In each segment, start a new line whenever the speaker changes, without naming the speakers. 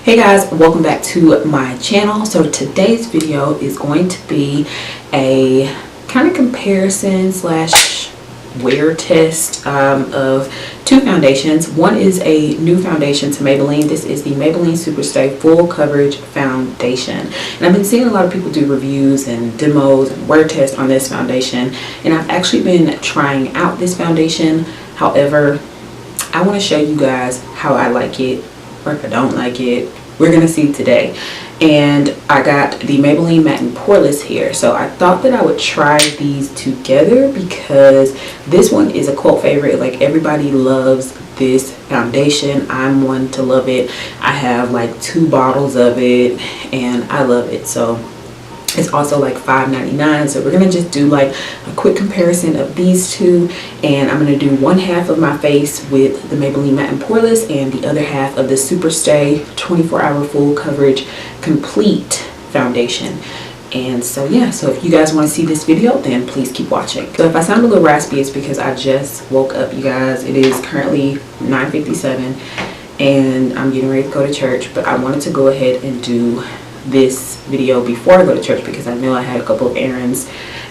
Hey guys, welcome back to my channel. So today's video is going to be a kind of comparison slash wear test of two foundations. One is a new foundation to Maybelline. This is the Maybelline Superstay Full Coverage Foundation, and I've been seeing a lot of people do reviews and demos and wear tests on this foundation, and I've actually been trying out this foundation. However, I want to show you guys how I like it, or if I don't like it. We're gonna see today. And I got the Maybelline Matte and Poreless here, so I thought that I would try these together because this one is a cult favorite. Like, everybody loves this foundation. I'm one to love it. I have like 2 bottles of it and I love it. So it's also like $5.99. So we're gonna just do like a quick comparison of these two, and I'm gonna do one half of my face with the Maybelline Matte and Poreless and the other half of the Superstay 24-hour full coverage complete foundation. And so yeah, so if you guys want to see this video, then please keep watching. So if I sound a little raspy, it's because I just woke up, you guys. It is currently 9:57 and I'm getting ready to go to church, but I wanted to go ahead and do this video before I go to church because I know I had a couple of errands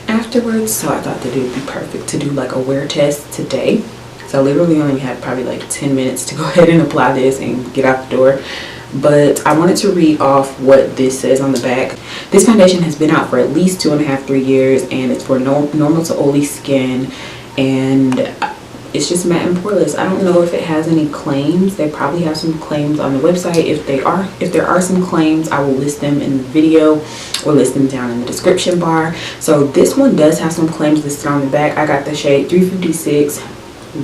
afterwards, so I thought that it would be perfect to do like a wear test today. So I literally only had probably like 10 minutes to go ahead and apply this and get out the door, but I wanted to read off what this says on the back. This foundation has been out for at least 2.5-3 years, and it's for normal to oily skin, and it's just matte and poreless. I don't know if it has any claims. They probably have some claims on the website. If there are some claims, I will list them in the video or list them down in the description bar. So this one does have some claims listed on the back. I got the shade 356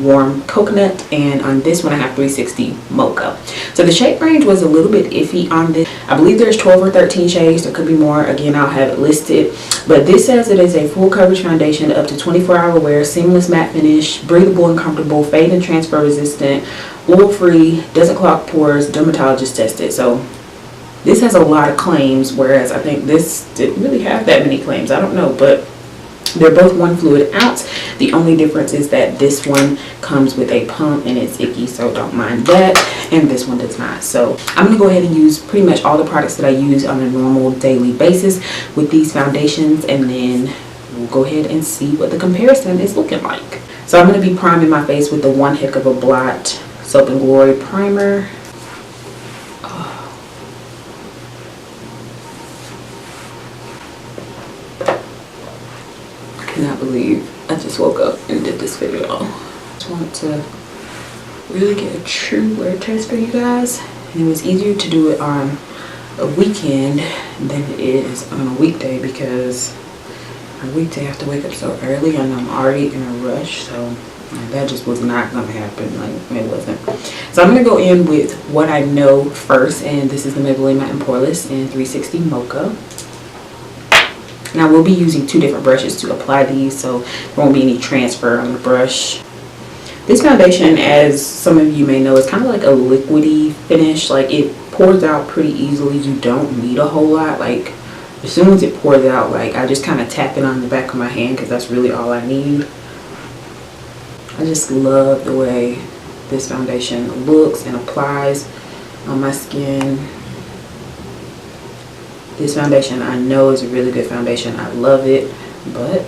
warm coconut, and on this one I have 360 mocha. So the shade range was a little bit iffy on this. I believe there's 12 or 13 shades. There could be more. Again, I'll have it listed, but this says it is a full coverage foundation up to 24-hour wear, seamless matte finish, breathable and comfortable, fade and transfer resistant, oil free, doesn't clog pores, dermatologist tested. So this has a lot of claims, whereas I think this didn't really have that many claims. I don't know, but they're both 1 fluid ounce. The only difference is that this one comes with a pump and it's icky, so don't mind that, and this one does not. So I'm going to go ahead and use pretty much all the products that I use on a normal daily basis with these foundations, and then we'll go ahead and see what the comparison is looking like. So I'm going to be priming my face with the One Heck of a Blot Soap and Glory primer. I cannot believe I just woke up and did this video. Just wanted to really get a true wear test for you guys, and it was easier to do it on a weekend than it is on a weekday, because on a weekday I have to wake up so early and I'm already in a rush, so that just was not gonna happen. Like, it wasn't. So I'm gonna go in with what I know first, and this is the Maybelline Matte and Poreless in 360 Mocha. And I will be using 2 different brushes to apply these, so there won't be any transfer on the brush. This foundation, as some of you may know, is kind of like a liquidy finish. Like, it pours out pretty easily. You don't need a whole lot. Like, as soon as it pours out, like, I just kind of tap it on the back of my hand because that's really all I need. I just love the way this foundation looks and applies on my skin. This foundation I know is a really good foundation. I love it, but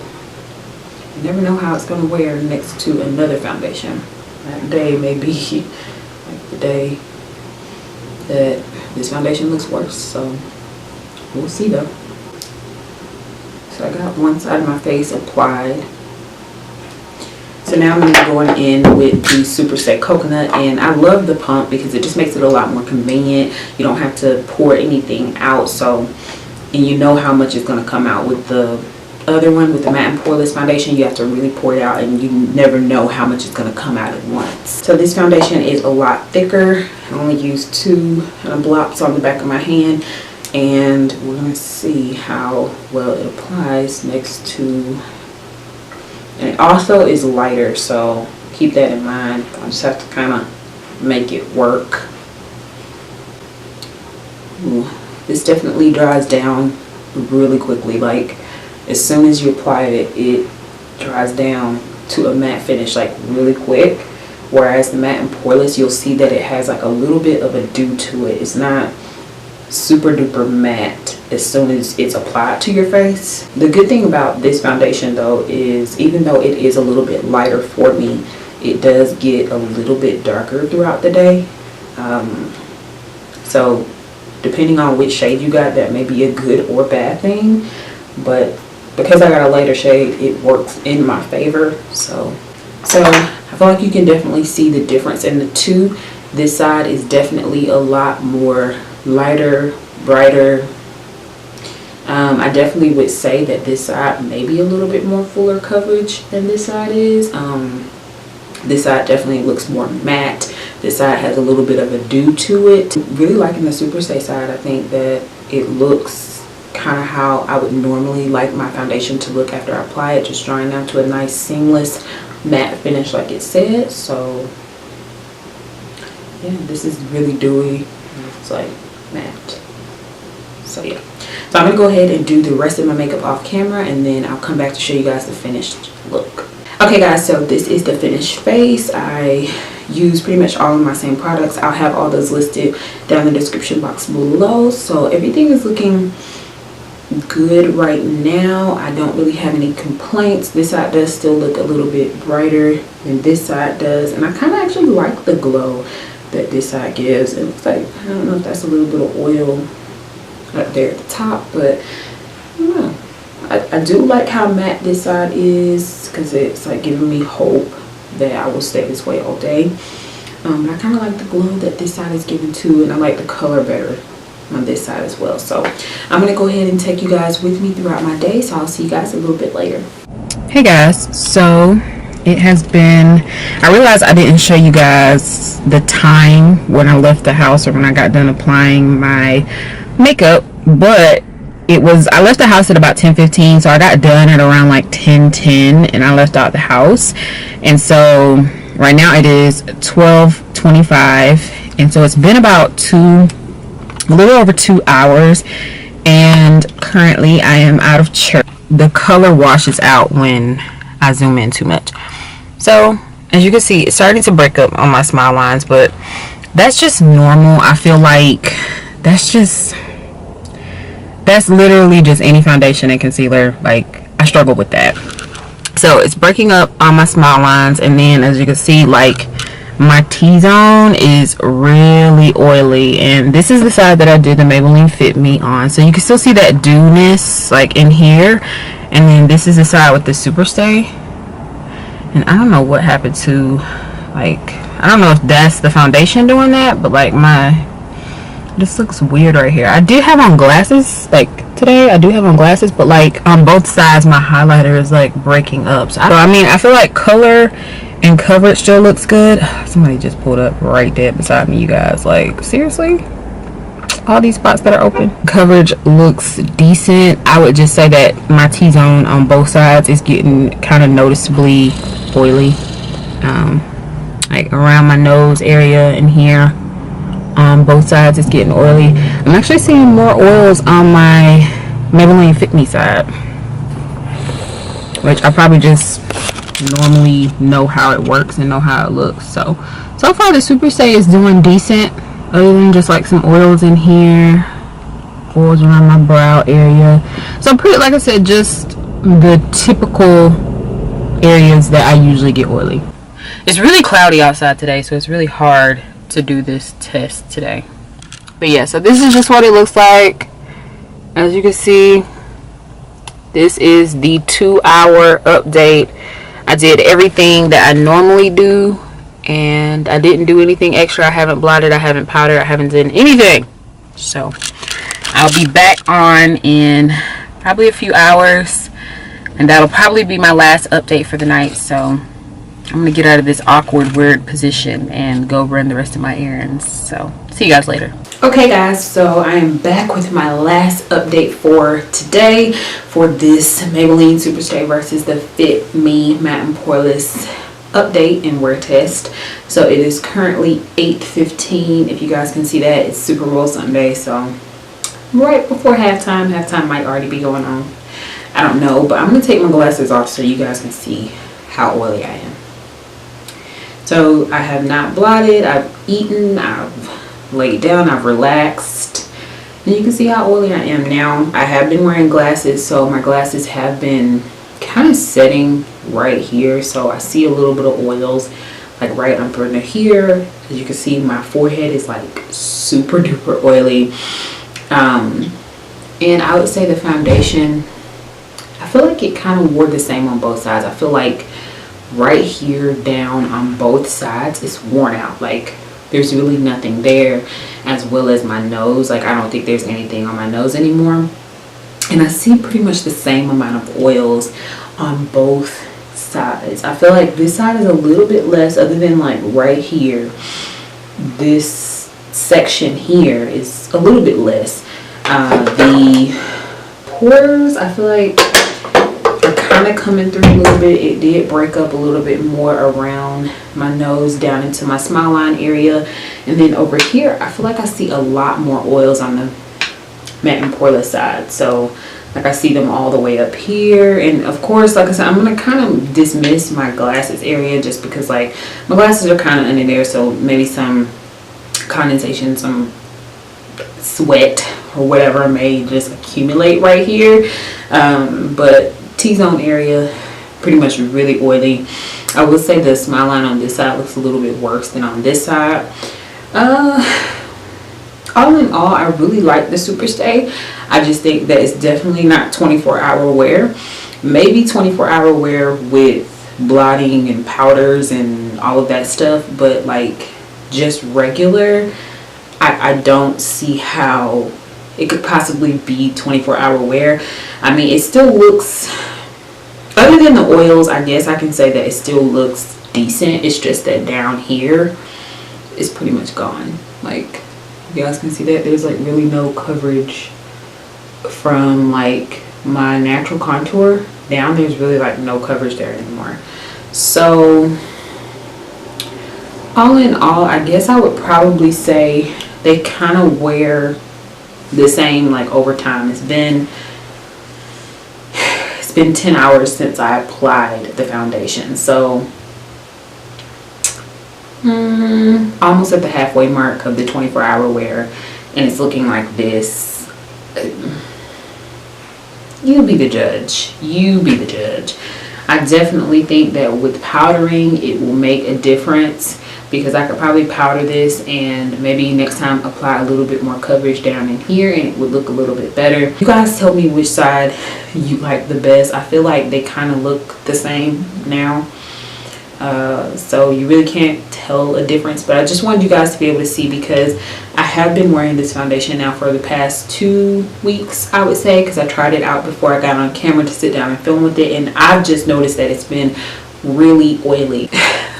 you never know how it's going to wear next to another foundation. That day may be like the day that this foundation looks worse, so we'll see though. So I got one side of my face applied. So now I'm going to be going in with the Superstay Coconut, and I love the pump because it just makes it a lot more convenient. You don't have to pour anything out, and you know how much is going to come out. With the other one, with the Matte and Poreless foundation, you have to really pour it out, and you never know how much is going to come out at once. So this foundation is a lot thicker. I only used 2 blops on the back of my hand, and we're going to see how well it applies next to. And it also is lighter, so keep that in mind. I just have to kind of make it work. Ooh, this definitely dries down really quickly. Like, as soon as you apply it, it dries down to a matte finish like really quick. Whereas the Matte and Poreless, you'll see that it has like a little bit of a dew to it. It's not super duper matte as soon as it's applied to your face. The good thing about this foundation though is even though it is a little bit lighter for me, it does get a little bit darker throughout the day. So depending on which shade you got, that may be a good or bad thing, but because I got a lighter shade, it works in my favor. So I feel like you can definitely see the difference in the two. This side is definitely a lot more lighter, brighter. I definitely would say that this side may be a little bit more fuller coverage than this side is. This side definitely looks more matte. This side has a little bit of a dew to it. Really liking the Superstay side. I think that it looks kind of how I would normally like my foundation to look after I apply it, just drying down to a nice seamless matte finish like it said. So yeah, this is really dewy. It's like matte. So yeah, so I'm gonna go ahead and do the rest of my makeup off camera, and then I'll come back to show you guys the finished look. Okay guys, so this is the finished face. I use pretty much all of my same products. I'll have all those listed down in the description box below. So everything is looking good right now. I don't really have any complaints. This side does still look a little bit brighter than this side does, and I kind of actually like the glow that this side gives. It looks like, I don't know if that's a little bit of oil up there at the top, but I don't know. I do like how matte this side is because it's like giving me hope that I will stay this way all day. But I kind of like the glow that this side is giving too, and I like the color better on this side as well. So I'm gonna go ahead and take you guys with me throughout my day, so I'll see you guys a little bit later. Hey guys, so it has been, I realized I didn't show you guys the time when I left the house or when I got done applying my makeup, but it was, I left the house at about 10:15, so I got done at around like 10:10 and I left out the house. And so right now it is 12:25, and so it's been about a little over 2 hours, and currently I am out of church. The color washes out when I zoom in too much. So as you can see, it's starting to break up on my smile lines, but that's just normal. I feel like that's literally just any foundation and concealer. Like, I struggle with that. So it's breaking up on my smile lines, and then as you can see, like, my T-zone is really oily, and this is the side that I did the Maybelline Fit Me on, so you can still see that dewness like in here. And then this is the side with the Superstay, and I don't know what happened to, like, I don't know if that's the foundation doing that, but like this looks weird right here. I did have on glasses, like today I do have on glasses, but like on both sides my highlighter is like breaking up. So I mean, I feel like color and coverage still looks good. Somebody just pulled up right there beside me, you guys. Like, seriously? All these spots that are open. Coverage looks decent. I would just say that my T-zone on both sides is getting kind of noticeably oily. Like around my nose area and here. On both sides it's getting oily. I'm actually seeing more oils on my Maybelline Fit Me side, which I probably just normally know how it works and know how it looks. So far the Superstay is doing decent, other than just like some oils in here, oils around my brow area. So pretty, like I said, just the typical areas that I usually get oily. It's really cloudy outside today, so it's really hard to do this test today. But yeah, so this is just what it looks like. As you can see, this is the 2-hour update. I did everything that I normally do, and I didn't do anything extra. I haven't blotted, I haven't powdered, I haven't done anything. So I'll be back on in probably a few hours, and that'll probably be my last update for the night. So I'm gonna get out of this awkward, weird position and go run the rest of my errands. So see you guys later. Okay guys, so I am back with my last update for today for this Maybelline Superstay versus the Fit Me Matte and Poreless update and wear test. So it is currently 8:15. If you guys can see that, it's Super Bowl Sunday, so right before halftime. Halftime might already be going on, I don't know, but I'm gonna take my glasses off so you guys can see how oily I am. So I have not blotted, I've eaten, I've laid down, I've relaxed, And you can see how oily I am now. I have been wearing glasses, so my glasses have been kind of setting right here. So I see a little bit of oils like right under here. As you can see, my forehead is like super duper oily. And I would say the foundation, I feel like it kind of wore the same on both sides. I feel like right here down on both sides is worn out. Like there's really nothing there, as well as my nose. Like I don't think there's anything on my nose anymore. And I see pretty much the same amount of oils on both sides. I feel like this side is a little bit less, other than like right here. This section here is a little bit less. The pores, I feel like, are kind of coming through a little bit. It did break up a little bit more around my nose down into my smile line area. And then over here, I feel like I see a lot more oils on the matte and poreless side. So like I see them all the way up here. And of course, like I said, I'm going to kind of dismiss my glasses area just because like my glasses are kind of under there. So maybe some condensation, some sweat or whatever may just accumulate right here. But T-zone area, pretty much really oily. I would say the smile line on this side looks a little bit worse than on this side. All in all, I really like the Superstay. I just think that it's definitely not 24-hour wear. Maybe 24-hour wear with blotting and powders and all of that stuff, but like just regular, I don't see how it could possibly be 24-hour wear. I mean, it still looks, other than the oils, I guess I can say that it still looks decent. It's just that down here is pretty much gone. Like, you guys can see that there's like really no coverage from like my natural contour down. There's really like no coverage there anymore. So all in all, I guess I would probably say they kind of wear the same like over time. It's been 10 hours since I applied the foundation, so almost at the halfway mark of the 24-hour wear, and it's looking like this. You be the judge. You be the judge. I definitely think that with powdering it will make a difference, because I could probably powder this and maybe next time apply a little bit more coverage down in here and it would look a little bit better. You guys tell me which side you like the best. I feel like they kind of look the same now. So you really can't tell a difference, but I just wanted you guys to be able to see, because I have been wearing this foundation now for the past 2 weeks, I would say, because I tried it out before I got on camera to sit down and film with it, and I've just noticed that it's been really oily.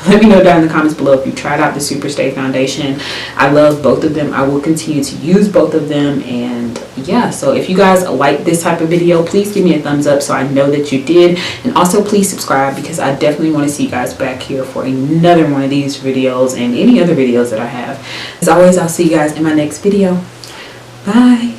Let me know down in the comments below if you tried out the Superstay foundation. I love both of them. I will continue to use both of them. And yeah, so if you guys like this type of video, please give me a thumbs up so I know that you did. And also please subscribe, because I definitely want to see you guys back here for another one of these videos and any other videos that I have. As always, I'll see you guys in my next video. Bye.